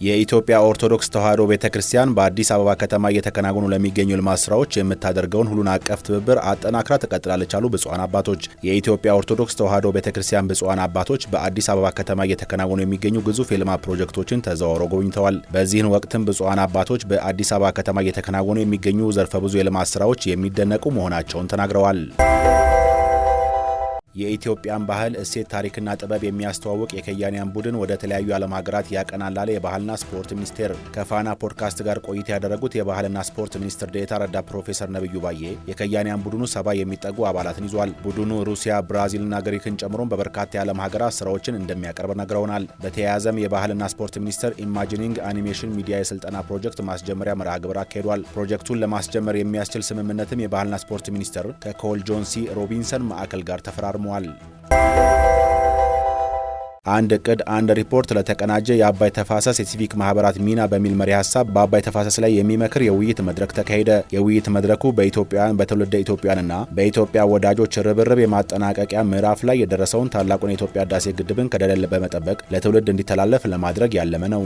የኢትዮጵያ ኦርቶዶክስ ተዋሕዶ ቤተክርስቲያን በአዲስ አበባ ከተማ እየተከናወኑ ለሚገኙ ልማት ስራዎች የምታደርገውን ሁሉን አቀፍ ትብብር አጠናክራ ትቀጥላለች አሉ ብፁዓን አባቶች። የኢትዮጵያ ኦርቶዶክስ ተዋሕዶ ቤተክርስቲያን ብፁዓን አባቶች በአዲስ አበባ ከተማ እየተከናወኑ የሚገኙ ግዙፍ የልማት ፕሮጀክቶችን ተዘዋውረው ጎብኝተዋል። በዚህን ወቅትም ብፁዓን አባቶች በአዲስ አበባ ከተማ እየተከናወኑ የሚገኙ ዘርፈ ብዙ የልማት ስራዎች የሚደነቁ መሆናቸውን ተናግረዋል። የኢትዮጵያን ባህል እሴት ታሪክና ጥበብ የሚያስተዋውቅ የከያንያን ቡድን ወደ ተለያዩ ዓለም ሀገራት ያቀናል አለ የባህልና ስፖርት ሚኒስቴር። ከፋና ፖድካስት ጋር ቆይታ ያደረጉት የባህልና ስፖርት ሚኒስትር ዴኤታ ረዳት ፕሮፌሰር ነብዩ ባዬ የከያንያን ቡድኑ 70 የሚጠጉ አባላትን ይዟል። ቡድኑ ሩሲያ፣ ብራዚልና ግሪክን ጨምሮ በበርካታ የዓለም ሀገራት ስራዎችን እንደሚያቀርብ ነግረውናል። በተያያዘም የባህልና ስፖርት ሚኒስቴር ኢማጂኒንግ አኒሜሽን ሚዲያ የስልጠና ፕሮጀክት ማስጀመሪያ መርሃ ግብር አካሂዷል። ፕሮጀክቱን ለማስጀመር የሚያስችል ስምምነትም የባህልና ስፖርት ሚኒስቴር ከኮል ጆን ሲ ሮቢንሰን ማዕከል ጋር ተፈራርሟል። አንድ እቅድ አንድ ሪፖርት ለተቀናጀ የአባይ ተፋሰስ የሲቪክ ማህበራት ሚና በሚል መሪ ሀሳብ በአባይ ተፋሰስ ላይ የሚመክር የውይይት መድረክ ተካሄደ። የውይይት መድረኩ በኢትዮጵያውያን በትውልደ ኢትዮጵያውያንና በኢትዮጵያ ወዳጆች ርብርብ የማጠናቀቂያ ምዕራፍ ላይ የደረሰውን ታላቁን የኢትዮጵያ ህዳሴ ግድብን ከደለል በመጠበቅ ለትውልድ እንዲተላለፍ ለማድረግ ያለመ ነው።